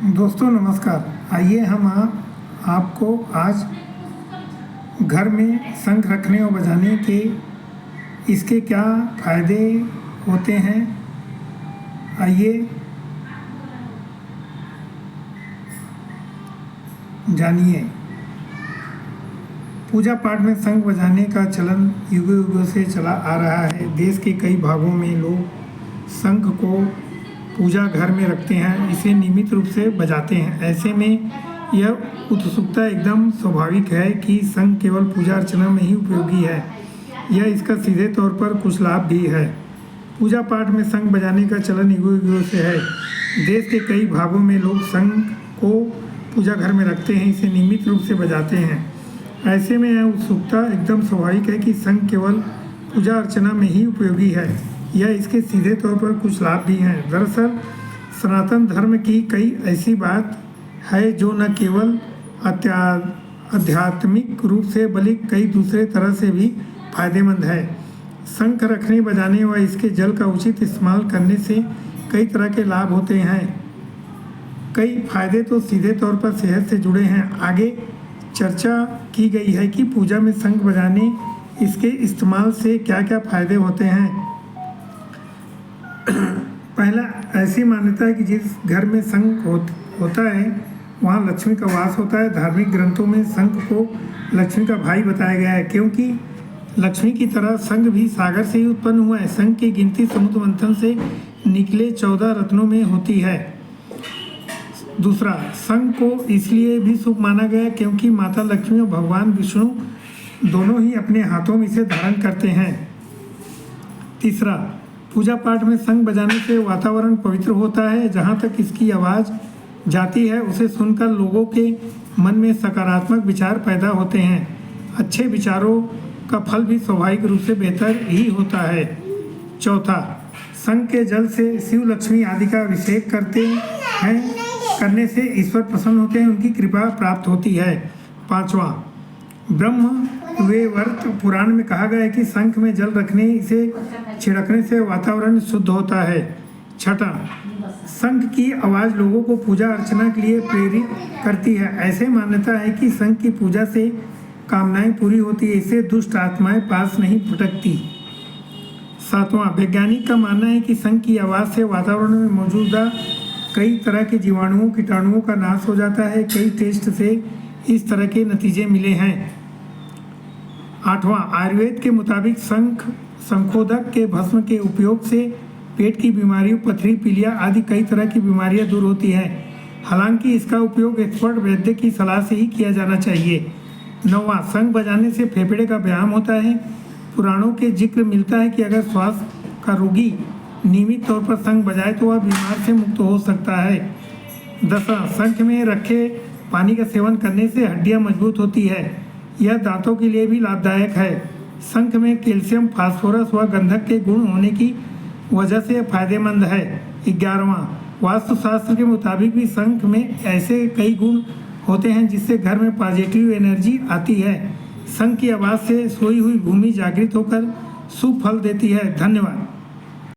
दोस्तों नमस्कार। आइए हम आपको आज घर में शंख रखने और बजाने के इसके क्या फ़ायदे होते हैं, आइए जानिए। पूजा पाठ में शंख बजाने का चलन युगों युगों से चला आ रहा है। देश के कई भागों में लोग शंख को पूजा घर में रखते हैं, इसे नियमित रूप से बजाते हैं। ऐसे में यह उत्सुकता एकदम स्वाभाविक है कि शंख केवल पूजा अर्चना में ही उपयोगी है या इसका सीधे तौर पर कुछ लाभ भी है। पूजा पाठ में शंख बजाने का चलन युगों युगों से है। देश के कई भागों में लोग शंख को पूजा घर में रखते हैं, इसे नियमित रूप से बजाते हैं। ऐसे में यह उत्सुकता एकदम स्वाभाविक है कि शंख केवल पूजा अर्चना में ही उपयोगी है या इसके सीधे तौर पर कुछ लाभ भी हैं। दरअसल सनातन धर्म की कई ऐसी बात है जो न केवल आध्यात्मिक रूप से बल्कि कई दूसरे तरह से भी फायदेमंद है। शंख रखने बजाने व इसके जल का उचित इस्तेमाल करने से कई तरह के लाभ होते हैं। कई फायदे तो सीधे तौर पर सेहत से जुड़े हैं। आगे चर्चा की गई है कि पूजा में शंख बजाने इसके इस्तेमाल से क्या क्या फायदे होते हैं। पहला, ऐसी मान्यता है कि जिस घर में शंख होता है वहाँ लक्ष्मी का वास होता है। धार्मिक ग्रंथों में शंख को लक्ष्मी का भाई बताया गया है, क्योंकि लक्ष्मी की तरह शंख भी सागर से ही उत्पन्न हुआ है। शंख की गिनती समुद्र मंथन से निकले 14 रत्नों में होती है। दूसरा, शंख को इसलिए भी शुभ माना गया क्योंकि माता लक्ष्मी और भगवान विष्णु दोनों ही अपने हाथों में इसे धारण करते हैं। तीसरा, पूजा पाठ में शंख बजाने से वातावरण पवित्र होता है। जहाँ तक इसकी आवाज़ जाती है उसे सुनकर लोगों के मन में सकारात्मक विचार पैदा होते हैं। अच्छे विचारों का फल भी स्वाभाविक रूप से बेहतर ही होता है। चौथा, शंख के जल से शिव लक्ष्मी आदि का अभिषेक करने से ईश्वर प्रसन्न होते हैं, उनकी कृपा प्राप्त होती है। पांचवा, ब्रह्म वैवर्त पुराण में कहा गया है कि शंख में जल रखने इसे छिड़कने से वातावरण शुद्ध होता है। छठा, शंख की आवाज़ लोगों को पूजा अर्चना के लिए प्रेरित करती है। ऐसे मान्यता है कि शंख की पूजा से कामनाएं पूरी होती है, इससे दुष्ट आत्माएं पास नहीं फटकती। सातवां, वैज्ञानिक का मानना है कि शंख की आवाज़ से वातावरण में मौजूदा कई तरह के जीवाणुओं कीटाणुओं का नाश हो जाता है। कई टेस्ट से इस तरह के नतीजे मिले हैं। आठवां, आयुर्वेद के मुताबिक शंखोदक के भस्म के उपयोग से पेट की बीमारियों, पथरी, पीलिया आदि कई तरह की बीमारियां दूर होती हैं। हालांकि इसका उपयोग एक्सपर्ट वैद्य की सलाह से ही किया जाना चाहिए। नौवां, शंख बजाने से फेफड़े का व्यायाम होता है। पुराणों के जिक्र मिलता है कि अगर श्वास का रोगी नियमित तौर पर शंख बजाए तो वह बीमार से मुक्त हो सकता है। 10वां, शंख में रखे पानी का सेवन करने से हड्डियां मजबूत होती है, यह दांतों के लिए भी लाभदायक है। शंख में कैल्शियम, फास्फोरस व गंधक के गुण होने की वजह से फायदेमंद है। 11वां, वास्तुशास्त्र के मुताबिक भी शंख में ऐसे कई गुण होते हैं जिससे घर में पॉजिटिव एनर्जी आती है। शंख की आवाज़ से सोई हुई भूमि जागृत होकर शुभ फल देती है। धन्यवाद।